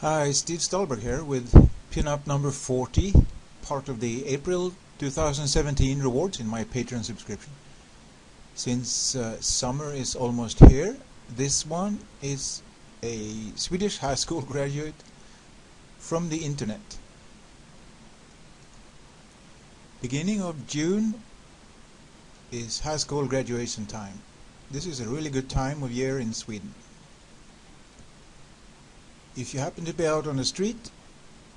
Hi, Steve Stolberg here with pinup number 40, part of the April 2017 rewards in my Patreon subscription. Since summer is almost here, this one is a Swedish high school graduate from the internet. Beginning of June is high school graduation time. This is a really good time of year in Sweden. If you happen to be out on the street,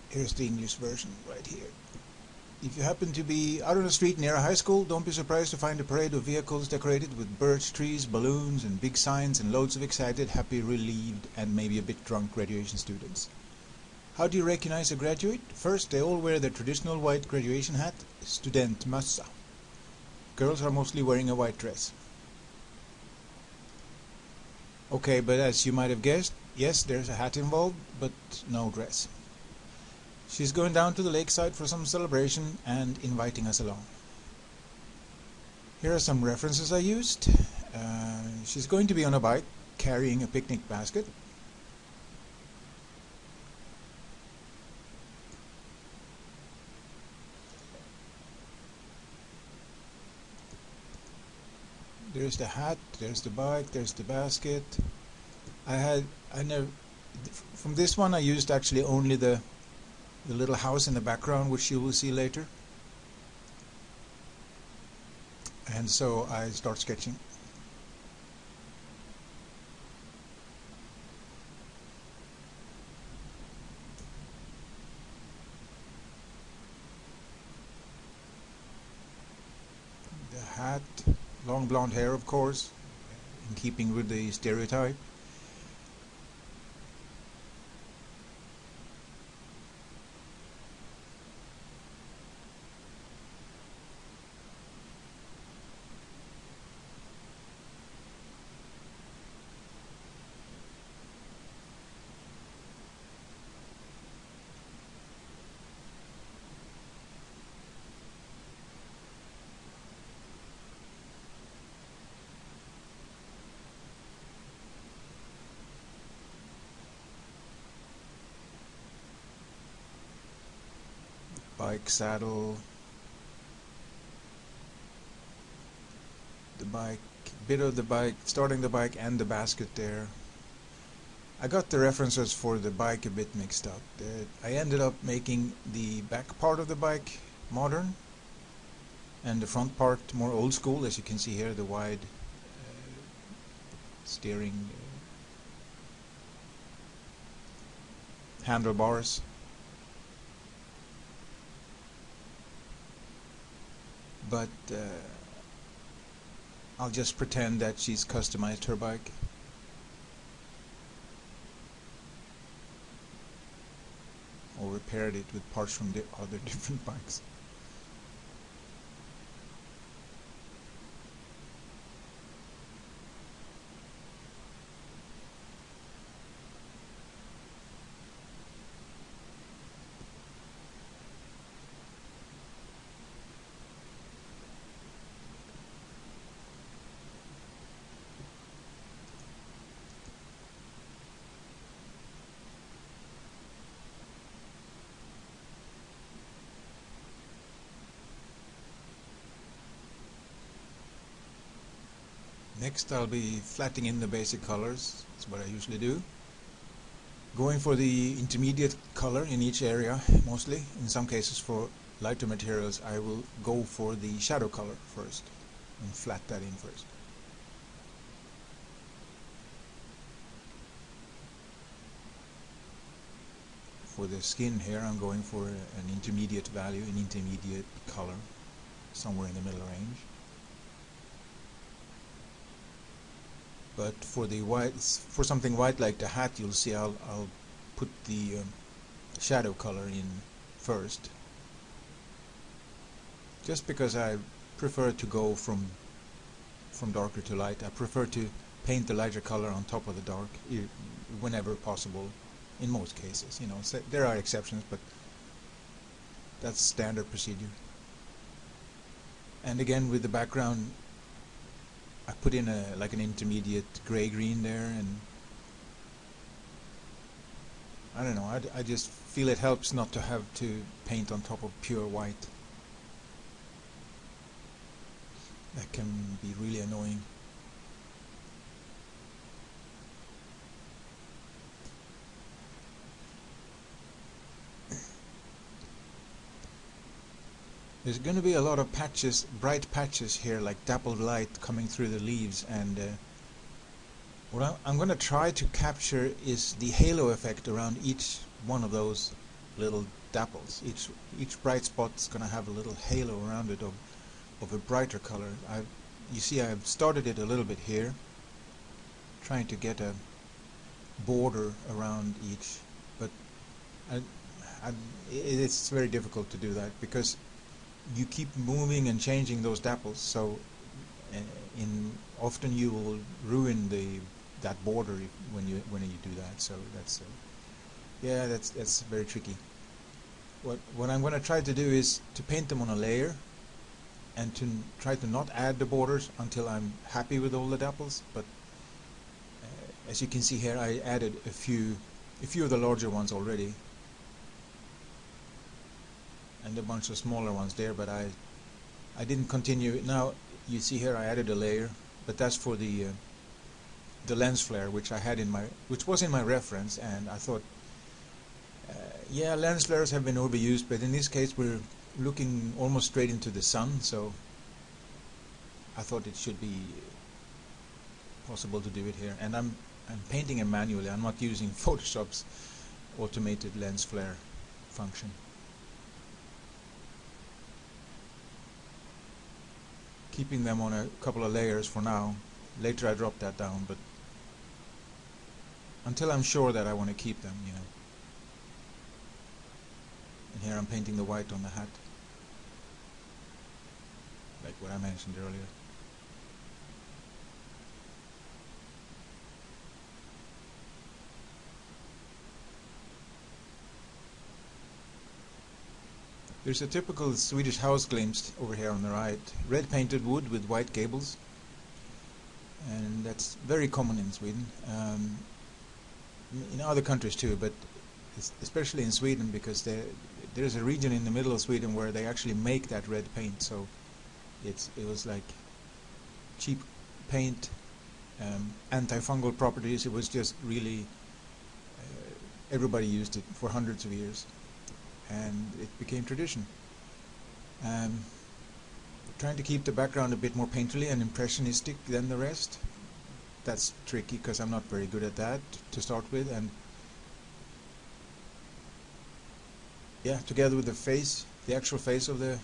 here's the English version right here. If you happen to be out on the street near a high school, don't be surprised to find a parade of vehicles decorated with birch trees, balloons, and big signs, and loads of excited, happy, relieved, and maybe a bit drunk graduation students. How do you recognize a graduate? First, they all wear their traditional white graduation hat, studentmössa. Girls are mostly wearing a white dress. Okay, but as you might have guessed, yes, there's a hat involved, but no dress. She's going down to the lakeside for some celebration and inviting us along. Here are some references I used. She's going to be on a bike carrying a picnic basket. There's the hat, there's the bike, there's the basket. From this one I used actually only the little house in the background, which you will see later. And so I start sketching. The hat, long blonde hair, of course, in keeping with the stereotype. Bike saddle, the bike, bit of the bike, starting the bike and the basket there. I got the references for the bike a bit mixed up. I ended up making the back part of the bike modern and the front part more old school, as you can see here, the wide steering handlebars. But I'll just pretend that she's customized her bike. Or repaired it with parts from the other different bikes. Next I'll be flattening in the basic colors. That's what I usually do. Going for the intermediate color in each area, mostly. In some cases for lighter materials I will go for the shadow color first and flat that in first. For the skin here I'm going for an intermediate value, an intermediate color, somewhere in the middle range. But for the white, for something white like the hat, you'll see I'll put the shadow color in first. Just because I prefer to go from darker to light. I prefer to paint the lighter color on top of the dark, whenever possible. In most cases, you know, so there are exceptions, but that's standard procedure. And again, with the background, I put in like an intermediate gray-green there, and I don't know, I just feel it helps not to have to paint on top of pure white. That can be really annoying. There's going to be a lot of patches, bright patches here, like dappled light coming through the leaves, and what I'm going to try to capture is the halo effect around each one of those little dapples. Each bright spot is going to have a little halo around it of a brighter color. You see, I've started it a little bit here, trying to get a border around each, but it's very difficult to do that because you keep moving and changing those dapples, so often you will ruin that border when you do that. So that's yeah, that's very tricky. What I'm going to try to do is to paint them on a layer and to try to not add the borders until I'm happy with all the dapples. But as you can see here, I added a few of the larger ones already, and a bunch of smaller ones there, but I didn't continue. Now you see here I added a layer, but that's for the lens flare which was in my reference, and I thought yeah, lens flares have been overused, but in this case we're looking almost straight into the sun, so I thought it should be possible to do it here. And I'm painting it manually. I'm not using Photoshop's automated lens flare function. Keeping them on a couple of layers for now. Later I drop that down, but until I'm sure that I want to keep them, you know. And here I'm painting the white on the hat, like what I mentioned earlier. There's a typical Swedish house glimpse over here on the right. Red painted wood with white gables. And that's very common in Sweden. In other countries too, but especially in Sweden, because there's a region in the middle of Sweden where they actually make that red paint. So it was like cheap paint, antifungal properties. It was just really, everybody used it for hundreds of years. And it became tradition. Trying to keep the background a bit more painterly and impressionistic than the rest. That's tricky because I'm not very good at that to start with, and yeah, together with the face, the actual face of the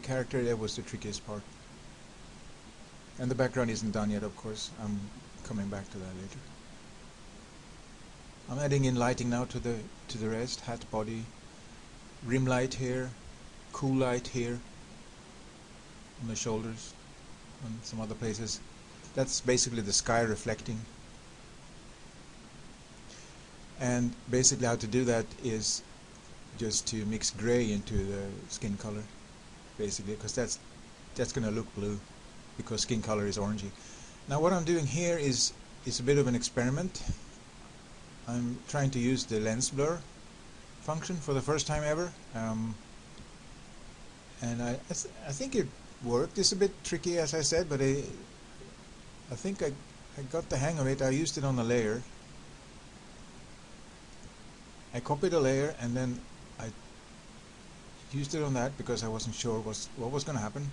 character, that was the trickiest part. And the background isn't done yet, of course. I'm coming back to that later. I'm adding in lighting now to the rest. Hat, body, rim light here, cool light here on the shoulders and some other places. That's basically the sky reflecting. And basically how to do that is just to mix gray into the skin color, basically, because that's going to look blue because skin color is orangey. Now what I'm doing here is a bit of an experiment. I'm trying to use the lens blur function for the first time ever, and I think it worked. It's a bit tricky, as I said, but I think I got the hang of it. I used it on a layer. I copied a layer and then I used it on that because I wasn't sure what was going to happen.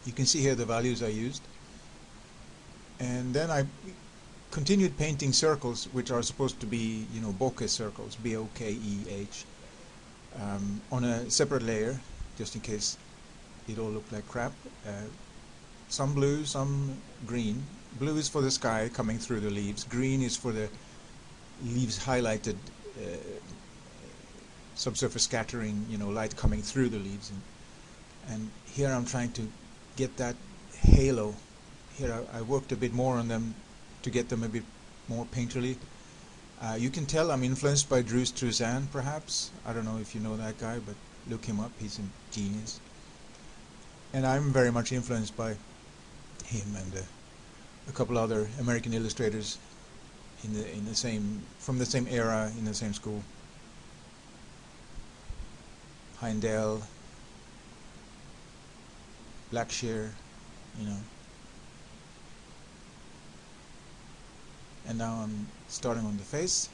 You can see here the values I used, and then I continued painting circles, which are supposed to be, you know, bokeh circles, B-O-K-E-H, on a separate layer, just in case it all looked like crap. Some blue, some green. Blue is for the sky coming through the leaves. Green is for the leaves highlighted, subsurface scattering, you know, light coming through the leaves. And here I'm trying to get that halo. Here I worked a bit more on them to get them a bit more painterly. You can tell I'm influenced by Drew Struzan, perhaps. I don't know if you know that guy, but look him up. He's a genius. And I'm very much influenced by him and a couple other American illustrators in the same from the same era in the same school. Heindel, Blackshear, you know. And now I'm starting on the face.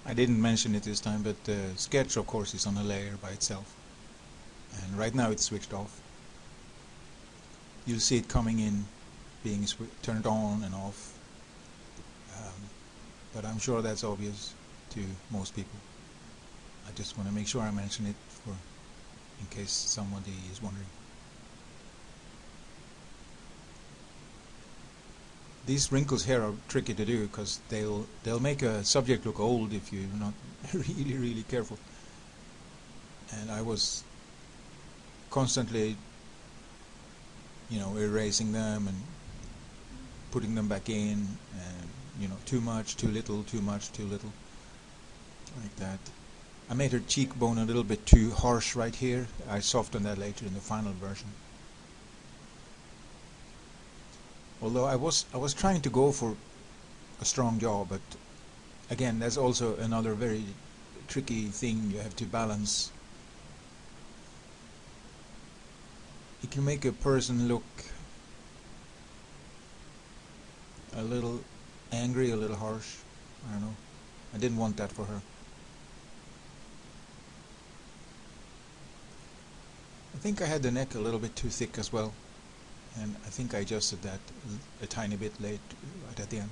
I didn't mention it this time, but the sketch, of course, is on a layer by itself. And right now it's switched off. You'll see it coming in, being turned on and off. But I'm sure that's obvious to most people. I just want to make sure I mention it in case somebody is wondering. These wrinkles here are tricky to do because they'll make a subject look old if you're not really careful. And I was constantly, erasing them and putting them back in, and too much, too little, too much, too little, like that. I made her cheekbone a little bit too harsh right here. I softened that later in the final version. Although I was trying to go for a strong jaw, but again, that's also another very tricky thing you have to balance. It can make a person look a little angry, a little harsh. I don't know. I didn't want that for her. I think I had the neck a little bit too thick as well, and I think I adjusted that a tiny bit late, right at the end.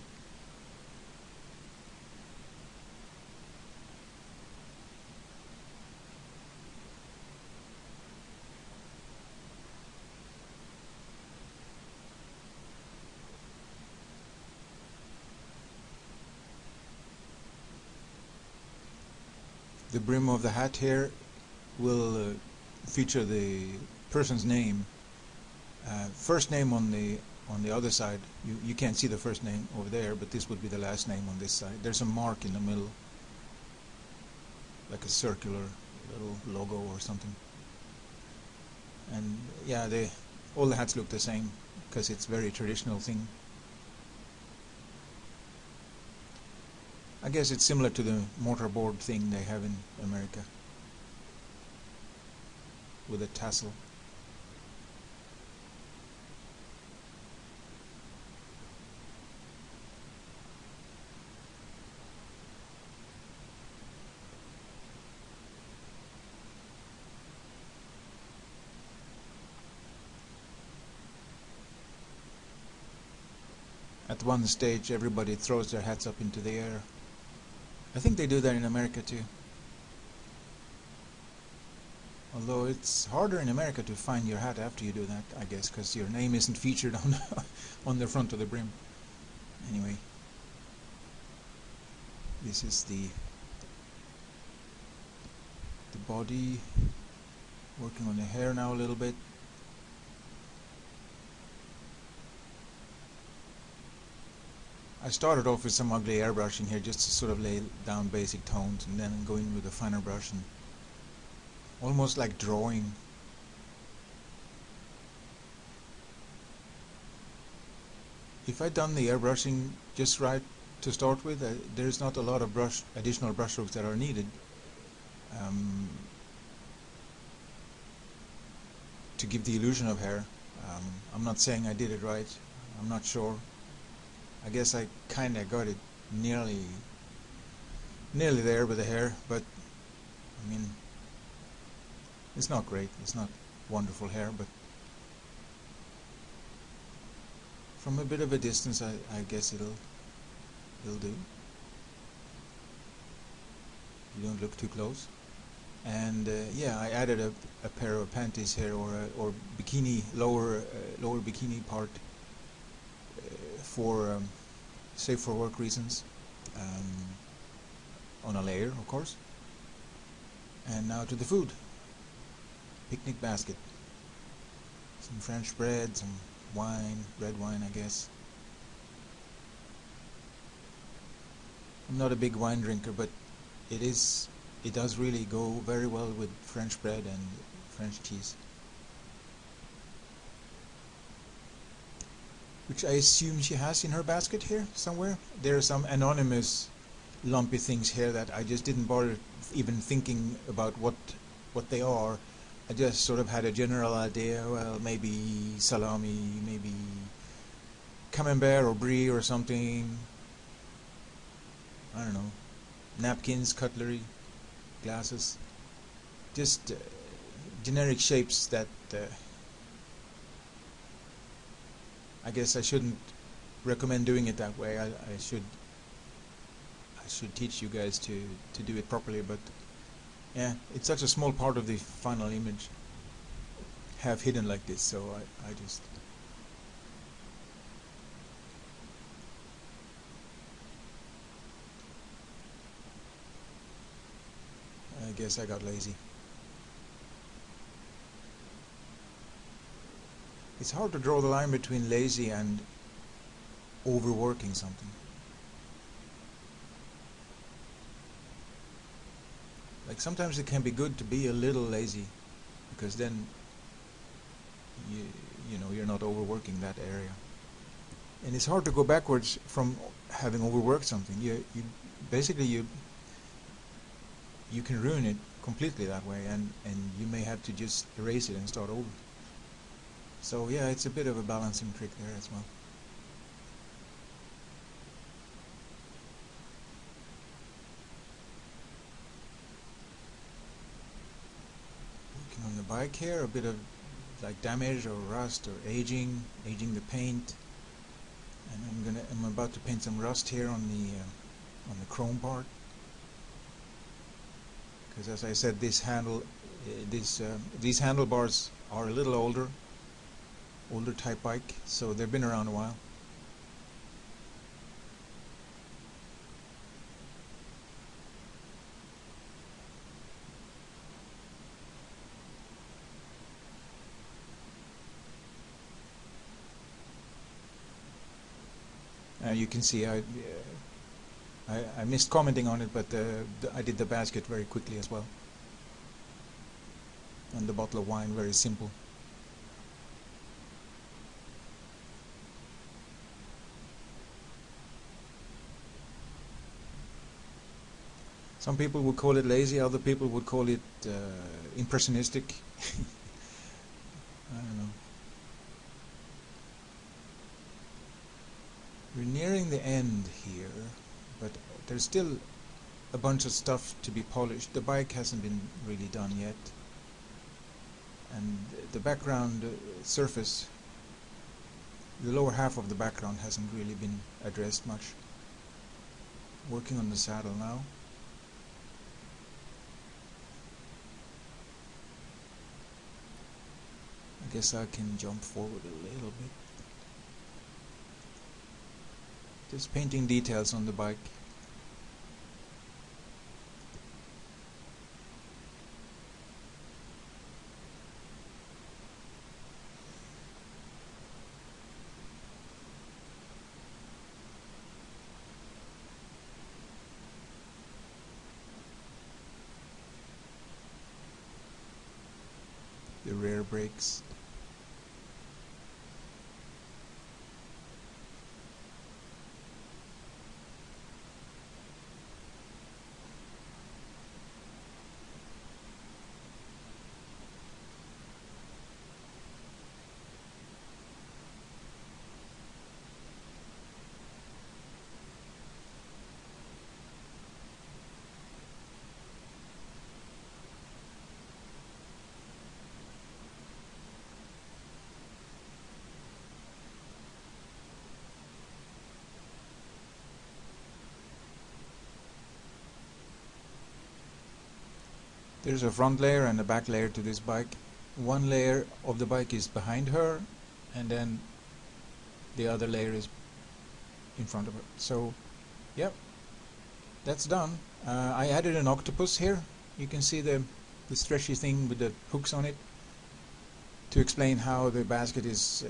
The brim of the hat here will feature the person's name. First name on the other side. You can't see the first name over there, but this would be the last name on this side. There's a mark in the middle, like a circular little logo or something. And yeah, all the hats look the same because it's a very traditional thing. I guess it's similar to the mortarboard thing they have in America with a tassel. At one stage everybody throws their hats up into the air. I think they do that in America too. Although it's harder in America to find your hat after you do that, I guess, because your name isn't featured on on the front of the brim. Anyway, this is the body. Working on the hair now a little bit. I started off with some ugly airbrushing here just to sort of lay down basic tones, and then go in with a finer brush and almost like drawing. If I'd done the airbrushing just right to start with, there's not a lot of additional brush strokes that are needed to give the illusion of hair. I'm not saying I did it right. I'm not sure. I guess I kinda got it nearly there with the hair, but I mean, it's not great. It's not wonderful hair, but from a bit of a distance, I guess it'll do. You don't look too close. And yeah, I added a pair of panties here, or bikini, lower bikini part, for safe for work reasons, on a layer, of course. And now to the food. Picnic basket. Some French bread, some wine, red wine, I guess. I'm not a big wine drinker, but it does really go very well with French bread and French cheese, which I assume she has in her basket here somewhere. There are some anonymous lumpy things here that I just didn't bother even thinking about what they are. I just sort of had a general idea, well, maybe salami, maybe camembert or brie or something. I don't know. Napkins, cutlery, glasses. Just generic shapes that I guess I shouldn't recommend doing it that way. I should teach you guys to do it properly, but yeah, it's such a small part of the final image, half hidden like this, so I guess I got lazy. It's hard to draw the line between lazy and overworking something. Like sometimes it can be good to be a little lazy, because then you know you're not overworking that area. And it's hard to go backwards from having overworked something. You basically you can ruin it completely that way, and you may have to just erase it and start over. So yeah, it's a bit of a balancing trick there as well. Working on the bike here, a bit of like damage or rust or aging the paint, and I'm about to paint some rust here on the chrome part, because as I said, these handlebars are a little older type bike, so they've been around a while. You can see I missed commenting on it, but I did the basket very quickly as well, and the bottle of wine very simple. Some people would call it lazy, other people would call it impressionistic. I don't know. We're nearing the end here, but there's still a bunch of stuff to be polished. The bike hasn't been really done yet, and the background surface, the lower half of the background hasn't really been addressed much. Working on the saddle now. I guess I can jump forward a little bit. Just painting details on the bike. The rear brakes. There's a front layer and a back layer to this bike. One layer of the bike is behind her, and then the other layer is in front of her. So, yep, that's done. I added an octopus here. You can see the stretchy thing with the hooks on it to explain how the basket is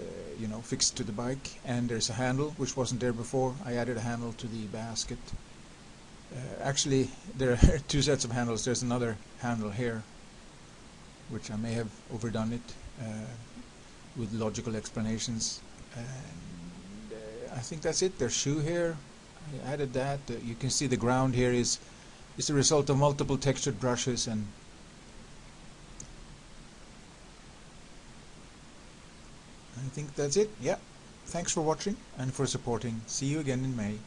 fixed to the bike. And there's a handle which wasn't there before. I added a handle to the basket. Actually, there are two sets of handles. There's another handle here, which I may have overdone it with logical explanations. And I think that's it. There's shoe here. I added that. You can see the ground here is a result of multiple textured brushes, and I think that's it. Yeah. Thanks for watching and for supporting. See you again in May.